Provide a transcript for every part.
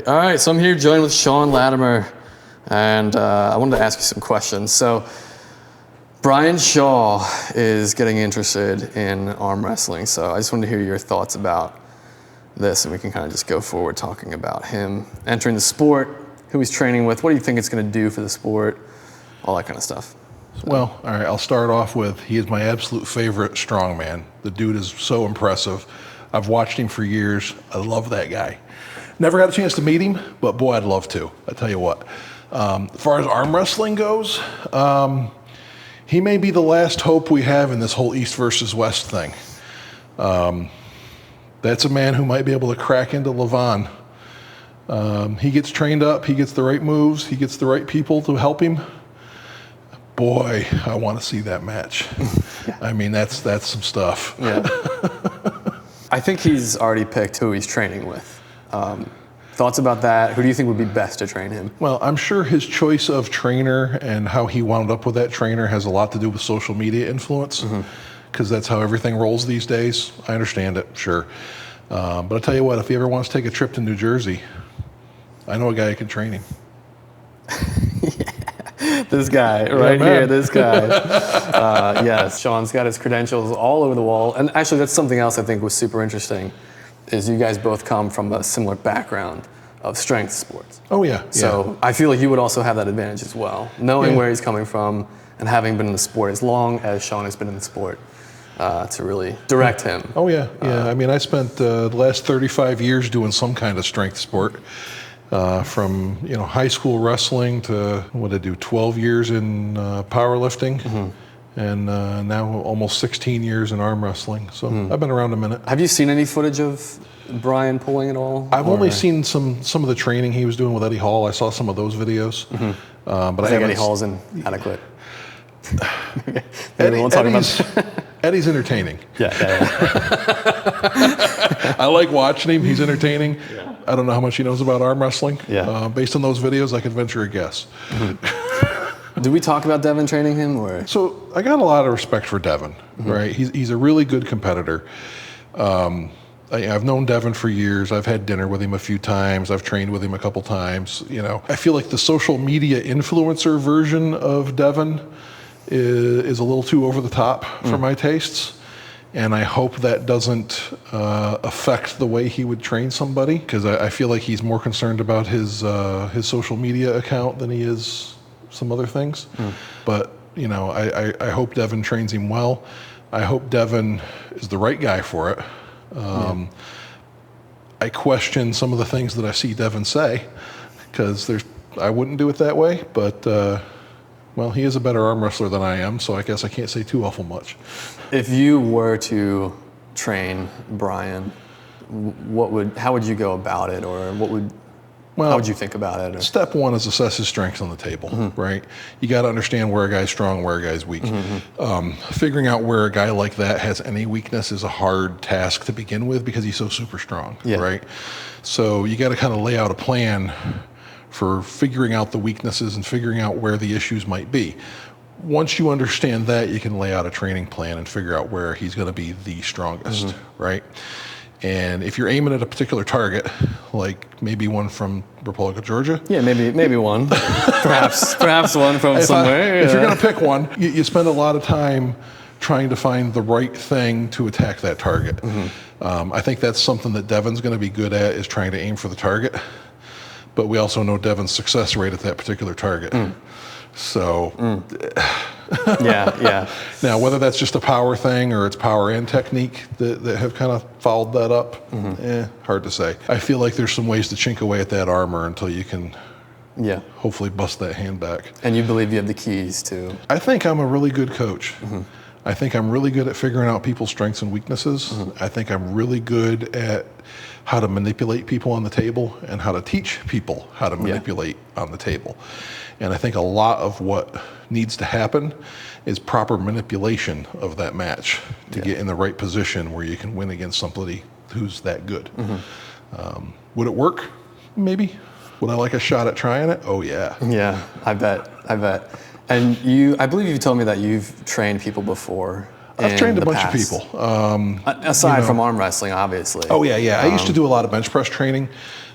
All right, so I'm here joined with Shawn Lattimer, and I wanted to ask you some questions. So, Brian Shaw is getting interested in arm wrestling, so I just wanted to hear your thoughts about this, and we can kind of just go forward talking about him entering the sport, who he's training with, what do you think it's going to do for the sport, all that kind of stuff. Well, all right, I'll start off with, he is my absolute favorite strongman. The dude is so impressive. I've watched him for years. I love that guy. Never got a chance to meet him, but boy, I'd love to. I tell you what. As far as arm wrestling goes, he may be the last hope we have in this whole East versus West thing. That's a man who might be able to crack into Levan. He gets trained up, he gets the right moves, he gets the right people to help him. Boy, I want to see that match. I mean, that's some stuff. Yeah. I think he's already picked who he's training with. Thoughts about that? Who do you think would be best to train him? Well, I'm sure his choice of trainer and how he wound up with that trainer has a lot to do with social media influence, because that's how everything rolls these days. I understand it, sure. But I'll tell you what, if he ever wants to take a trip to New Jersey, I know a guy who can train him. This guy right here, this guy. Yes, Shawn's got his credentials all over the wall. And actually, that's something else I think was super interesting, is you guys both come from a similar background of strength sports. Oh, yeah. So I feel like you would also have that advantage as well, knowing where he's coming from and having been in the sport as long as Shawn has been in the sport to really direct him. Oh, yeah. I mean, I spent the last 35 years doing some kind of strength sport. From high school wrestling to 12 years in powerlifting, and now almost 16 years in arm wrestling. So I've been around a minute. Have you seen any footage of Brian pulling at all? I've only seen some of the training he was doing with Eddie Hall. I saw some of those videos, but I think Eddie Hall's inadequate. Eddie's entertaining. Yeah. I like watching him. He's entertaining. Yeah. I don't know how much he knows about arm wrestling. Yeah. Based on those videos, I could venture a guess. Do we talk about Devon training him, or? So I got a lot of respect for Devon. Right? He's a really good competitor. I've known Devon for years. I've had dinner with him a few times. I've trained with him a couple times. I feel like the social media influencer version of Devon is a little too over the top for my tastes. And I hope that doesn't affect the way he would train somebody, because I feel like he's more concerned about his social media account than he is some other things. But, I hope Devon trains him well. I hope Devon is the right guy for it. I question some of the things that I see Devon say, because I wouldn't do it that way, but well, he is a better arm wrestler than I am, so I guess I can't say too awful much. If you were to train Brian, how would you go about it, or how would you think about it? Or? Step one is assess his strengths on the table, right? You got to understand where a guy's strong, where a guy's weak. Figuring out where a guy like that has any weakness is a hard task to begin with, because he's so super strong, right? So you got to kind of lay out a plan for figuring out the weaknesses and figuring out where the issues might be. Once you understand that, you can lay out a training plan and figure out where he's going to be the strongest, right? And if you're aiming at a particular target, like maybe one from Republic of Georgia. Yeah, maybe one. perhaps one from somewhere. If you're going to pick one, you spend a lot of time trying to find the right thing to attack that target. I think that's something that Devon's going to be good at, is trying to aim for the target. But we also know Devon's success rate at that particular target. So, yeah. Now, whether that's just a power thing or it's power and technique that have kind of followed that up, hard to say. I feel like there's some ways to chink away at that armor until you can hopefully bust that hand back. And you believe you have the keys to? I think I'm a really good coach. I think I'm really good at figuring out people's strengths and weaknesses. I think I'm really good at how to manipulate people on the table and how to teach people how to manipulate on the table. And I think a lot of what needs to happen is proper manipulation of that match to get in the right position where you can win against somebody who's that good. Would it work? Maybe. Would I like a shot at trying it? Oh, yeah. Yeah, I bet. And I believe you told me that you've trained people before. I've trained a bunch of people. Aside from arm wrestling, obviously. Oh, yeah. I used to do a lot of bench press training.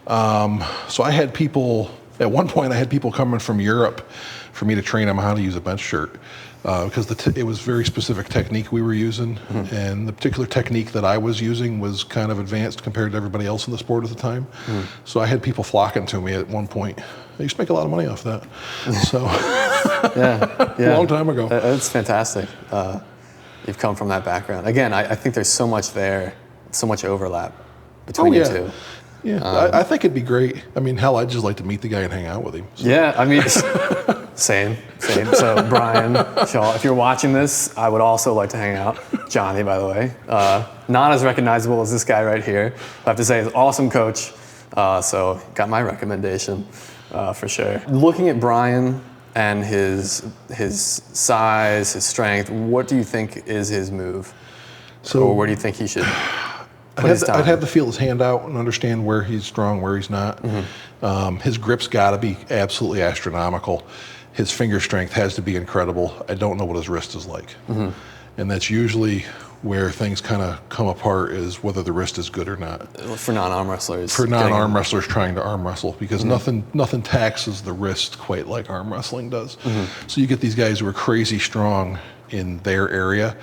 So I had people, at one point I had people coming from Europe for me to train them how to use a bench shirt. Because it was very specific technique we were using, and the particular technique that I was using was kind of advanced compared to everybody else in the sport at the time. So I had people flocking to me at one point. I used to make a lot of money off that. So a long time ago. That's fantastic. You've come from that background. Again, I think there's so much there, so much overlap between you two. Yeah, I think it'd be great. I mean, hell, I'd just like to meet the guy and hang out with him. So. Yeah, I mean, same. So Brian, Shaw, if you're watching this, I would also like to hang out. Johnny, by the way. Not as recognizable as this guy right here. I have to say, he's an awesome coach. So got my recommendation for sure. Looking at Brian and his size, his strength, what do you think is his move? Or where do you think he should... I'd have to feel his hand out and understand where he's strong, where he's not. His grip's got to be absolutely astronomical. His finger strength has to be incredible. I don't know what his wrist is like. And that's usually where things kind of come apart, is whether the wrist is good or not. For non-arm wrestlers. For non-arm wrestlers trying to arm wrestle, because nothing taxes the wrist quite like arm wrestling does. So you get these guys who are crazy strong in their area,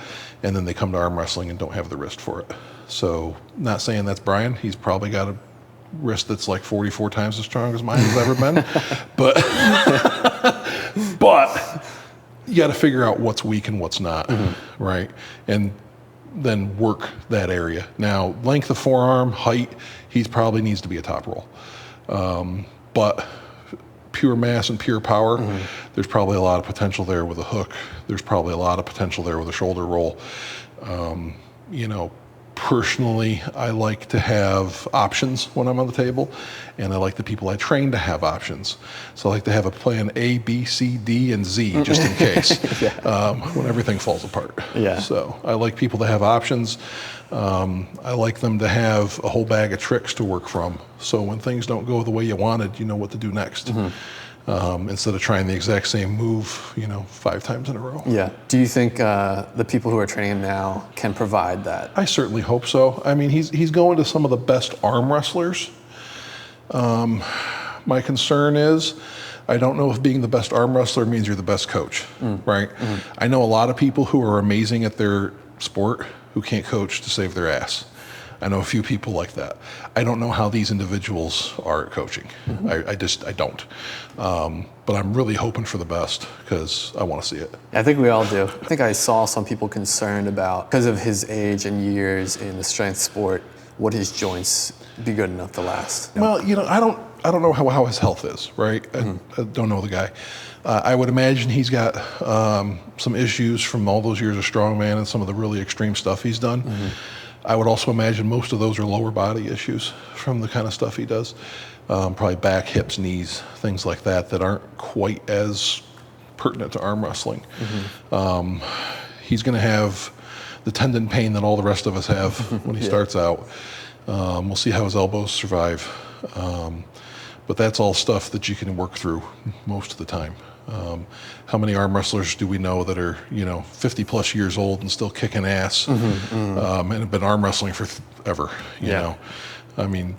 and then they come to arm wrestling and don't have the wrist for it. So, not saying that's Brian. He's probably got a wrist that's like 44 times as strong as mine has ever been. But you got to figure out what's weak and what's not, right? And then work that area. Now, length of forearm, height, he probably needs to be a top roll. But pure mass and pure power, there's probably a lot of potential there with a hook. There's probably a lot of potential there with a shoulder roll. Personally, I like to have options when I'm on the table, and I like the people I train to have options. So I like to have a plan A, B, C, D, and Z, just in case, when everything falls apart. So I like people to have options. I like them to have a whole bag of tricks to work from. So when things don't go the way you wanted, you know what to do next. Instead of trying the exact same move, 5 times in a row. Yeah. Do you think the people who are training him now can provide that? I certainly hope so. I mean, he's going to some of the best arm wrestlers. My concern is, I don't know if being the best arm wrestler means you're the best coach, right? I know a lot of people who are amazing at their sport who can't coach to save their ass. I know a few people like that. I don't know how these individuals are at coaching. I don't. But I'm really hoping for the best, because I want to see it. I think we all do. I think I saw some people concerned about, because of his age and years in the strength sport, would his joints be good enough to last? Well, I don't know how his health is, right? I don't know the guy. I would imagine he's got some issues from all those years of strongman and some of the really extreme stuff he's done. I would also imagine most of those are lower body issues from the kind of stuff he does. Probably back, hips, knees, things like that aren't quite as pertinent to arm wrestling. He's going to have the tendon pain that all the rest of us have when he starts out. We'll see how his elbows survive. But that's all stuff that you can work through most of the time. How many arm wrestlers do we know that are 50 plus years old and still kicking ass and have been arm wrestling forever? You know, I mean,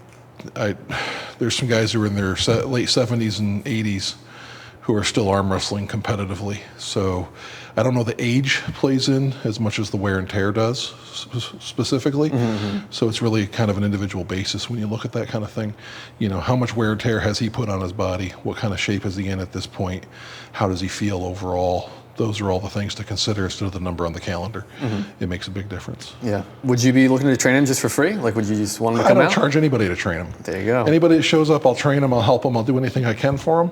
there's some guys who are in their late 70s and 80s who are still arm wrestling competitively. So I don't know the age plays in as much as the wear and tear does specifically. So it's really kind of an individual basis when you look at that kind of thing. How much wear and tear has he put on his body? What kind of shape is he in at this point? How does he feel overall? Those are all the things to consider instead of the number on the calendar. It makes a big difference. Yeah. Would you be looking to train him just for free? Like, would you just want him to come out? I don't charge anybody to train him. There you go. Anybody that shows up, I'll train him, I'll help him, I'll do anything I can for him.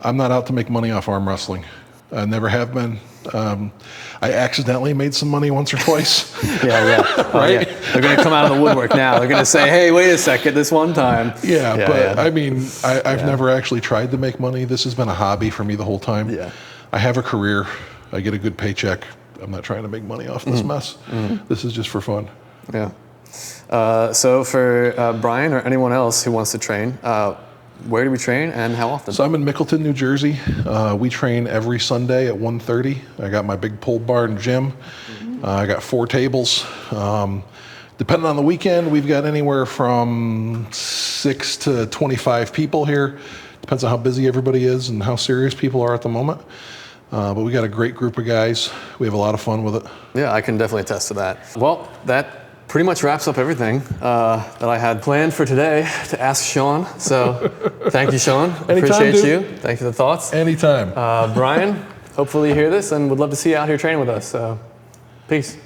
I'm not out to make money off arm wrestling. I never have been. I accidentally made some money once or twice. Right? They're going to come out of the woodwork now. They're going to say, hey, wait a second, this one time. I mean, I've never actually tried to make money. This has been a hobby for me the whole time. I have a career. I get a good paycheck. I'm not trying to make money off this mess. This is just for fun. So for Brian or anyone else who wants to train, where do we train and how often? So I'm in Mickleton, New Jersey. We train every Sunday at 1:30. I got my big pole barn gym. I got 4 tables. The Depending on the weekend, we've got anywhere from 6 to 25 people here. Depends on how busy everybody is and how serious people are at the moment. But we got a great group of guys. We have a lot of fun with it. Yeah, I can definitely attest to that. Well, that pretty much wraps up everything that I had planned for today to ask Shawn. So thank you, Shawn. Appreciate dude. you. Thank you for the thoughts. Anytime. Brian, hopefully you hear this and would love to see you out here training with us. So peace.